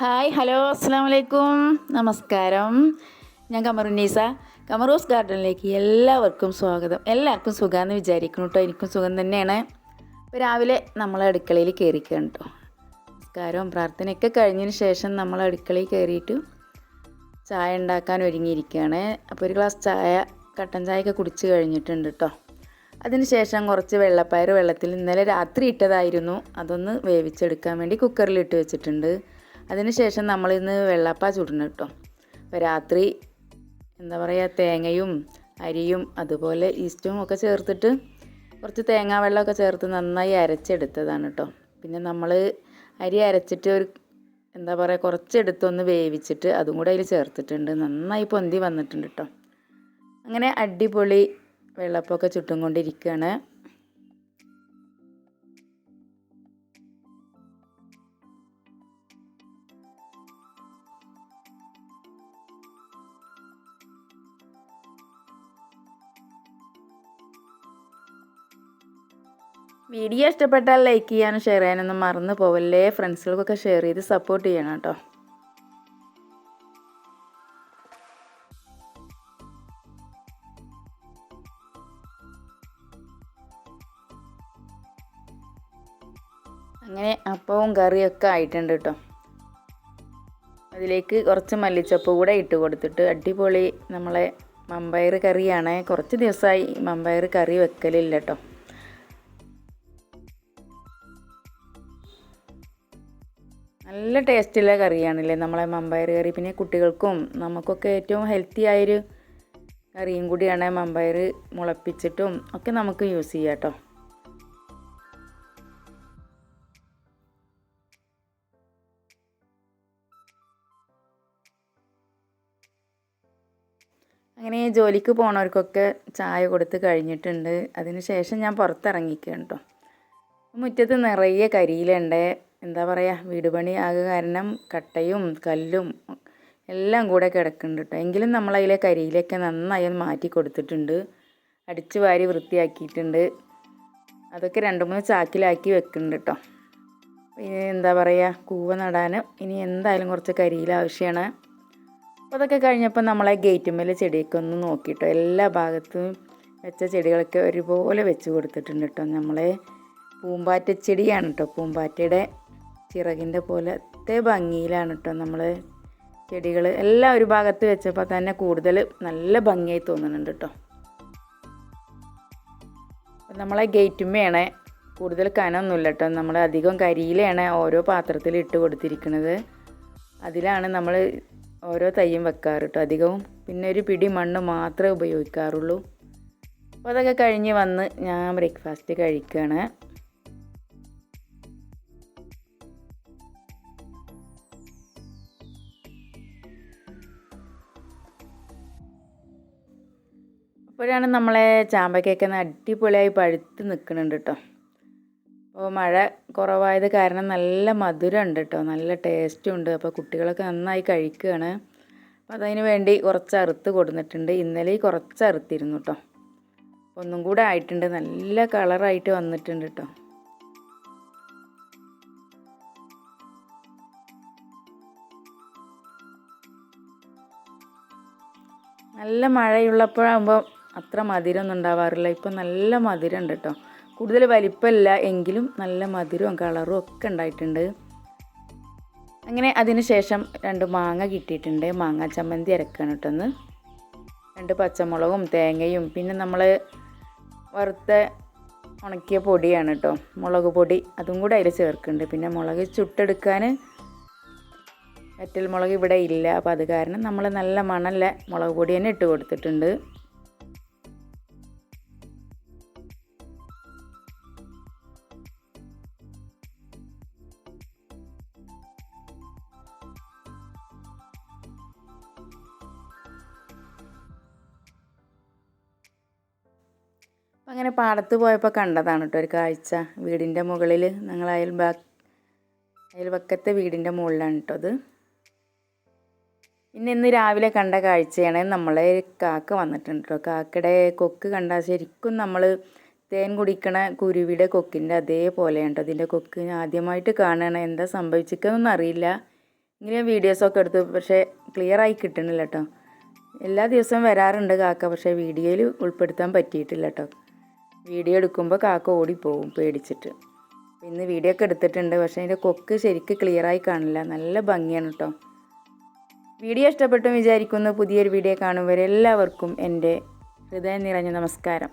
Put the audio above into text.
Hi hello അസ്സാം വലൈക്കും നമസ്കാരം. ഞാൻ കമറുന്നീസ. കമറൂസ് ഗാർഡനിലേക്ക് എല്ലാവർക്കും സ്വാഗതം. എല്ലാവർക്കും സുഖമാണെന്ന് വിചാരിക്കുന്നു കേട്ടോ. എനിക്കും സുഖം തന്നെയാണ്. ഇപ്പോൾ രാവിലെ നമ്മൾ അടുക്കളയിൽ കയറിക്കുകയാണ് കേട്ടോ. നമസ്കാരവും പ്രാർത്ഥനയൊക്കെ കഴിഞ്ഞതിന് ശേഷം നമ്മൾ അടുക്കളയിൽ കയറിയിട്ട് ചായ ഉണ്ടാക്കാൻ ഒരുങ്ങിയിരിക്കുകയാണ്. അപ്പോൾ ഒരു ഗ്ലാസ് ചായ, കട്ടൻ ചായയൊക്കെ കുടിച്ച് കഴിഞ്ഞിട്ടുണ്ട് കേട്ടോ. അതിന് ശേഷം കുറച്ച് വെള്ളപ്പയർ വെള്ളത്തിൽ ഇന്നലെ രാത്രി ഇട്ടതായിരുന്നു. അതൊന്ന് വേവിച്ചെടുക്കാൻ വേണ്ടി കുക്കറിലിട്ട് വെച്ചിട്ടുണ്ട്. അതിനുശേഷം നമ്മളിന്ന് വെള്ളപ്പ ചുടണം കേട്ടോ. അപ്പോൾ രാത്രി തേങ്ങയും അരിയും അതുപോലെ ഈസ്റ്റും ഒക്കെ ചേർത്തിട്ട് കുറച്ച് തേങ്ങാ വെള്ളമൊക്കെ ചേർത്ത് നന്നായി അരച്ചെടുത്തതാണ് കേട്ടോ. പിന്നെ നമ്മൾ അരി അരച്ചിട്ട് കുറച്ചെടുത്തൊന്ന് വേവിച്ചിട്ട് അതും കൂടെ അതിൽ ചേർത്തിട്ടുണ്ട്. നന്നായി പൊന്തി വന്നിട്ടുണ്ട് കേട്ടോ. അങ്ങനെ അടിപൊളി വെള്ളപ്പമൊക്കെ ചുട്ടും കൊണ്ടിരിക്കുകയാണ്. വീഡിയോ ഇഷ്ടപ്പെട്ടാൽ ലൈക്ക് ചെയ്യാനും ഷെയർ ചെയ്യാനൊന്നും മറന്നു പോവല്ലേ. ഫ്രണ്ട്സുകൾക്കൊക്കെ ഷെയർ ചെയ്ത് സപ്പോർട്ട് ചെയ്യണം കേട്ടോ. അങ്ങനെ അപ്പവും കറിയൊക്കെ ആയിട്ടുണ്ട് കേട്ടോ. അതിലേക്ക് കുറച്ച് മല്ലിച്ചപ്പ് കൂടെ ഇട്ട് കൊടുത്തിട്ട് അടിപൊളി നമ്മളെ മമ്പയർ കറിയാണ്. കുറച്ച് ദിവസമായി മമ്പയർ കറി വെക്കലില്ല കേട്ടോ. നല്ല ടേസ്റ്റുള്ള കറിയാണല്ലേ നമ്മളെ മമ്പയർ കറി. പിന്നെ കുട്ടികൾക്കും നമുക്കൊക്കെ ഏറ്റവും ഹെൽത്തി ആയൊരു കറിയും കൂടിയാണ്. മമ്പയർ മുളപ്പിച്ചിട്ടും ഒക്കെ നമുക്ക് യൂസ് ചെയ്യാം കേട്ടോ. അങ്ങനെ ജോലിക്ക് പോണവർക്കൊക്കെ ചായ കൊടുത്ത് കഴിഞ്ഞിട്ടുണ്ട്. അതിന് ശേഷം ഞാൻ പുറത്തിറങ്ങിക്കുകയാണ് കേട്ടോ. മുറ്റത്ത് നിറയെ കരിയിലുണ്ട്. വീട് പണി ആകെ കാരണം കട്ടയും കല്ലും എല്ലാം കൂടെ കിടക്കുന്നുണ്ട് കേട്ടോ. എങ്കിലും നമ്മളതിലെ കരിയിലൊക്കെ നന്നായി ഒന്ന് മാറ്റി കൊടുത്തിട്ടുണ്ട്. അടിച്ച് വാരി വൃത്തിയാക്കിയിട്ടുണ്ട്. അതൊക്കെ 2-3 ചാക്കിലാക്കി വെക്കുന്നുണ്ട് കേട്ടോ. ഇനി കൂവ നടാൻ ഇനി എന്തായാലും കുറച്ച് കരിയില ആവശ്യമാണ്. അപ്പോൾ അതൊക്കെ കഴിഞ്ഞപ്പോൾ നമ്മളെ ഗേറ്റുമ്മേലെ ചെടിയൊക്കെ ഒന്ന് നോക്കിയിട്ടോ. എല്ലാ ഭാഗത്തും വെച്ച ചെടികളൊക്കെ ഒരുപോലെ വെച്ച് കൊടുത്തിട്ടുണ്ട് കേട്ടോ. നമ്മളെ പൂമ്പാറ്റ ചെടിയാണ് കേട്ടോ. പൂമ്പാറ്റയുടെ ചിറകിൻ്റെ പോലത്തെ ഭംഗിയിലാണ് കേട്ടോ നമ്മൾ ചെടികൾ എല്ലാം ഒരു ഭാഗത്ത് വെച്ചപ്പോൾ തന്നെ കൂടുതൽ നല്ല ഭംഗിയായി തോന്നുന്നുണ്ട് കേട്ടോ. നമ്മളെ ഗേറ്റുമ്മയാണ്. കൂടുതൽ കനമൊന്നുമില്ല കേട്ടോ. നമ്മൾ അധികം കരിയിലാണ് ഓരോ പാത്രത്തിൽ ഇട്ട് കൊടുത്തിരിക്കുന്നത്. അതിലാണ് നമ്മൾ ഓരോ തയ്യും വെക്കാറ് കേട്ടോ അധികവും. പിന്നെ ഒരു പിടി മണ്ണ് മാത്രമേ ഉപയോഗിക്കാറുള്ളൂ. അപ്പോൾ അതൊക്കെ കഴിഞ്ഞ് വന്ന് ഞാൻ ബ്രേക്ക്ഫാസ്റ്റ് കഴിക്കുകയാണ്. അപ്പോഴാണ് നമ്മളെ ചാമ്പയ്ക്കൊക്കെ അടിപൊളിയായി പഴുത്ത് നിൽക്കുന്നുണ്ട് കേട്ടോ. അപ്പോൾ മഴ കുറവായത് കാരണം നല്ല മധുരം ഉണ്ട് കേട്ടോ. നല്ല ടേസ്റ്റും ഉണ്ട്. അപ്പോൾ കുട്ടികളൊക്കെ നന്നായി കഴിക്കുകയാണ്. അപ്പോൾ അതിന് വേണ്ടി കുറച്ച് അറുത്ത് കൊടുത്തിട്ടുണ്ട്. ഇന്നലെ കുറച്ച് അറുത്തിരുന്നു കേട്ടോ. ഒന്നും കൂടെ ആയിട്ടുണ്ട്. നല്ല കളറായിട്ട് വന്നിട്ടുണ്ട് കേട്ടോ. നല്ല മഴയുള്ളപ്പോഴാകുമ്പോൾ അത്ര മധുരമൊന്നും ഉണ്ടാവാറില്ല. ഇപ്പം നല്ല മധുരം ഉണ്ട് കേട്ടോ. കൂടുതൽ വലിപ്പമില്ല എങ്കിലും നല്ല മധുരവും കളറും ഒക്കെ ഉണ്ടായിട്ടുണ്ട്. അങ്ങനെ അതിന് ശേഷം 2 മാങ്ങ കിട്ടിയിട്ടുണ്ട്. മാങ്ങ ചമ്മന്തി അരക്കുകയാണ് കേട്ടോ. 2 പച്ചമുളകും തേങ്ങയും പിന്നെ നമ്മൾ വറുത്ത ഉണക്കിയ പൊടിയാണ് കേട്ടോ, മുളക് പൊടി, അതും കൂടെ അതിൽ ചേർക്കുന്നുണ്ട്. പിന്നെ മുളക് ചുട്ടെടുക്കാൻ വറ്റൽ മുളക് ഇവിടെ ഇല്ല. അപ്പോൾ അത് കാരണം നമ്മൾ നല്ല മണല്ല മുളക് പൊടി തന്നെ ഇട്ട് കൊടുത്തിട്ടുണ്ട്. അങ്ങനെ പാടത്ത് പോയപ്പോൾ കണ്ടതാണ് കേട്ടോ ഒരു കാഴ്ച. വീടിൻ്റെ മുകളിൽ ഞങ്ങൾ അയൽവക്കത്തെ വീടിൻ്റെ മുകളിലാണ് കേട്ടോ അത്. പിന്നെ ഇന്ന് രാവിലെ കണ്ട കാഴ്ചയാണ്. നമ്മളെ കാക്ക വന്നിട്ടുണ്ട് കേട്ടോ. കാക്കയുടെ കൊക്ക് കണ്ടാൽ ശരിക്കും നമ്മൾ തേൻ കുടിക്കണ കുരുവിയുടെ കൊക്കിൻ്റെ അതേപോലെയാണ് കേട്ടോ. അതിൻ്റെ കൊക്ക് ആദ്യമായിട്ട് കാണുകയാണ്. എന്താ സംഭവിച്ചിരിക്കുന്നൊന്നും അറിയില്ല. ഇങ്ങനെ വീഡിയോസൊക്കെ എടുത്തു, പക്ഷേ ക്ലിയറായി കിട്ടണില്ല കേട്ടോ. എല്ലാ ദിവസവും വരാറുണ്ട് കാക്ക, പക്ഷേ വീഡിയോയിൽ ഉൾപ്പെടുത്താൻ പറ്റിയിട്ടില്ല കേട്ടോ. വീഡിയോ എടുക്കുമ്പോൾ കാക്ക ഓടിപ്പോവും പേടിച്ചിട്ട്. ഇന്ന് വീഡിയോ ഒക്കെ എടുത്തിട്ടുണ്ട്, പക്ഷേ അതിൻ്റെ കൊക്ക് ശരിക്ക് ക്ലിയറായി കാണില്ല. നല്ല ഭംഗിയാണ് കേട്ടോ. വീഡിയോ ഇഷ്ടപ്പെട്ടു വിചാരിക്കുന്നു. പുതിയൊരു വീഡിയോ കാണും വരെ എല്ലാവർക്കും എൻ്റെ ഹൃദയം നിറഞ്ഞ നമസ്കാരം.